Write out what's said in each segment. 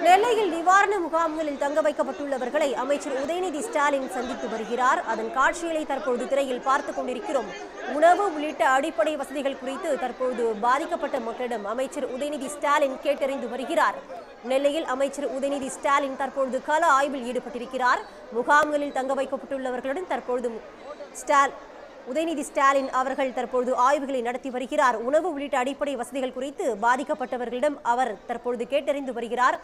நெல்லையில் நிவாரண முகாம்களில் தங்க வைக்கப்பட்டுள்ளவர்களை அமைச்சர் உதயநிதி ஸ்டாலின் சந்தித்து வருகிறார். அதன் காட்சிகளை தற்போது திரையில் பார்த்துக் கொண்டிருக்கிறோம். உணவு உள்ளிட்ட அடிப்படை வசதிகள் குறித்து தற்போது பாதிக்கப்பட்ட மக்களிடம் அமைச்சர் உதயநிதி ஸ்டாலின் கேட்டறிந்து வருகிறார். நெல்லையில் அமைச்சர் உதயநிதி ஸ்டாலின் தற்பொழுது கள ஆய்வில் ஈடுபட்டிருக்கிறார். முகாம்களில் தங்க வைக்கப்பட்டுள்ளவர்களுடன் தற்பொழுது உதயநிதி ஸ்டாலின் அவர்கள் தற்பொழுது ஆய்வுகளை நடத்தி வருகிறார். உணவு உள்ளிட்ட அடிப்படை வசதிகள் குறித்து பாதிக்கப்பட்டவர்களிடம் அவர் தற்பொழுது கேட்டறிந்து வருகிறார்.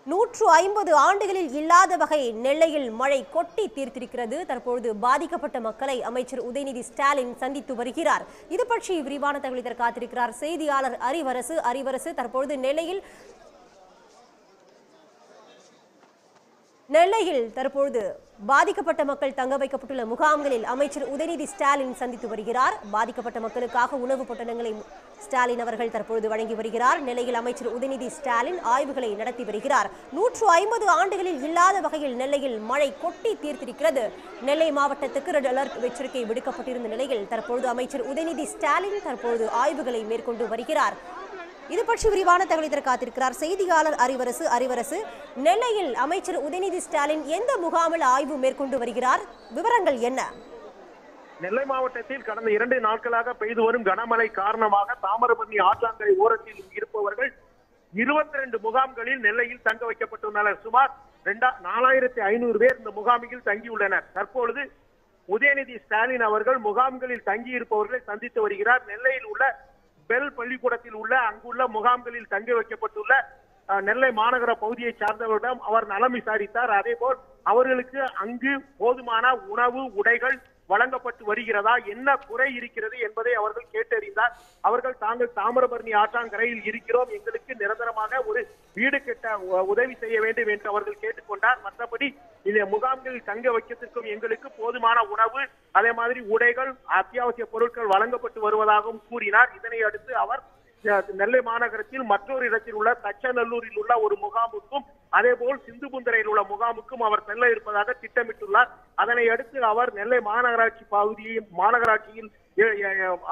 150 ஆண்டுகளில் இல்லாத வகை நெல்லையில் மழை கொட்டி தீர்த்திருக்கிறது. தற்பொழுது பாதிக்கப்பட்ட மக்களை அமைச்சர் உதயநிதி ஸ்டாலின் சந்தித்து வருகிறார். இது பற்றி விரிவான தகவலை தர காத்திருக்கிறார் செய்தியாளர் அறிவரசு. தற்பொழுது நெல்லையில் தற்பொழுது பாதிக்கப்பட்ட மக்கள் தங்க வைக்கப்பட்டுள்ள முகாம்களில் அமைச்சர் உதயநிதி ஸ்டாலின் சந்தித்து வருகிறார். பாதிக்கப்பட்ட மக்களுக்காக உணவு பொட்டலங்களை ஸ்டாலின் அவர்கள் தற்பொழுது வழங்கி வருகிறார். நெல்லையில் அமைச்சர் உதயநிதி ஸ்டாலின் ஆய்வுகளை நடத்தி வருகிறார். 150 ஆண்டுகளில் இல்லாத வகையில் நெல்லையில் மழை கொட்டி தீர்த்திருக்கிறது. நெல்லை மாவட்டத்துக்கு ரெட் அலர்ட் எச்சரிக்கை விடுக்கப்பட்டிருந்த நிலையில் தற்பொழுது அமைச்சர் உதயநிதி ஸ்டாலின் தற்பொழுது ஆய்வுகளை மேற்கொண்டு வருகிறார். இது பற்றி விரிவான தகவலை தர காத்திருக்கிறார் செய்தியாளர் அறிவரசு. நெல்லையில் அமைச்சர் உதயநிதி ஸ்டாலின் எந்த முகாமில் ஆய்வு மேற்கொண்டு வருகிறார்? விவரங்கள் என்ன? நெல்லை மாவட்டத்தில் கடந்த 2 நாட்களாக பெய்து வரும் கனமழை காரணமாக தாமிரபரணி ஆற்றங்கரை ஓரத்தில் இருப்பவர்கள் 22 முகாம்களில் நெல்லையில் தங்க வைக்கப்பட்டுள்ளனர். சுமார் 4500 பேர் இந்த முகாமில் தங்கியுள்ளனர். தற்பொழுது உதயநிதி ஸ்டாலின் அவர்கள் முகாம்களில் தங்கி இருப்பவர்களை சந்தித்து வருகிறார். நெல்லையில் உள்ள பெல் பள்ளிக்கூடத்தில் உள்ள அங்குள்ள முகாம்களில் தங்க வைக்கப்பட்டுள்ள நெல்லை மாநகர பகுதியை சார்ந்தவரிடம் அவர் நலம் விசாரித்தார். அதே போல் அவர்களுக்கு அங்கு போதுமான உணவு உடைகள் வழங்கப்பட்டு வருகிறதா, என்ன குறை இருக்கிறது என்பதை அவர்கள் கேட்டறிந்தார். அவர்கள் தாங்கள் தாமிரபரணி ஆற்றாங்கரையில் இருக்கிறோம், எங்களுக்கு நிரந்தரமாக ஒரு வீடு கட்ட உதவி செய்ய வேண்டும் என்று அவர்கள் கேட்டுக்கொண்டார். மற்றபடி இந்த முகாம்களில் தங்க வைக்கத்திற்கும் எங்களுக்கு போதுமான உணவு அதே மாதிரி உடைகள் அத்தியாவசிய பொருட்கள் வழங்கப்பட்டு வருவதாகவும் கூறினார். இதனை அடுத்து அவர் நெல்லை மாநகரத்தில் மற்றொரு இடத்தில் உள்ள தச்சநல்லூரில் உள்ள ஒரு முகாமுக்கும் அதே போல் சிந்துபுந்தரையில் உள்ள முகாமுக்கும் அவர் செல்ல இருப்பதாக திட்டமிட்டுள்ளார். அதனை அடுத்து அவர் நெல்லை மாநகராட்சியில்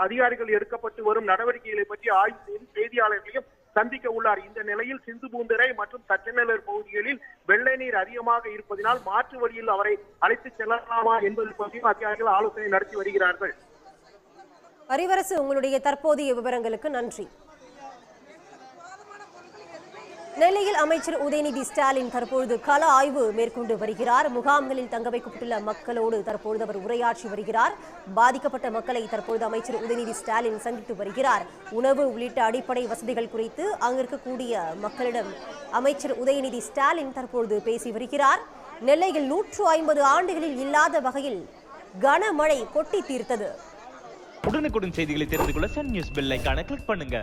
அதிகாரிகள் எடுக்கப்பட்டு வரும் நடவடிக்கைகளை பற்றி ஆய்வு செய்து செய்தியாளர்களையும் சந்திக்க உள்ளார். இந்த நிலையில் சிந்துபூந்தரை மற்றும் தச்சநல்லூர் பகுதிகளில் வெள்ள நீர் அதிகமாக இருப்பதனால் மாற்று வழியில் அவரை அழைத்து செல்லலாமா என்பது பற்றியும் அதிகாரிகள் ஆலோசனை நடத்தி வருகிறார்கள். அறிவரசு, உங்களுடைய தற்போதைய விவரங்களுக்கு நன்றி. நெல்லையில் அமைச்சர் உதயநிதி ஸ்டாலின் தற்பொழுது கள ஆய்வு மேற்கொண்டு வருகிறார். முகாம்களில் தங்க வைக்கப்பட்டுள்ள மக்களோடு தற்பொழுது அவர் உரையாற்றி வருகிறார். பாதிக்கப்பட்ட மக்களை தற்பொழுது அமைச்சர் உதயநிதி ஸ்டாலின் சந்தித்து வருகிறார். உணவு உள்ளிட்ட அடிப்படை வசதிகள் குறித்து அங்கிருக்கக்கூடிய மக்களிடம் அமைச்சர் உதயநிதி ஸ்டாலின் தற்பொழுது பேசி வருகிறார். நெல்லையில் 150 ஆண்டுகளில் இல்லாத வகையில் கனமழை கொட்டி தீர்த்தது. உடனுக்குடன் செய்திகளை தெரிந்து கொள்ள சன் நியூஸ் பெல் ஐகானை கிளிக் பண்ணுங்க.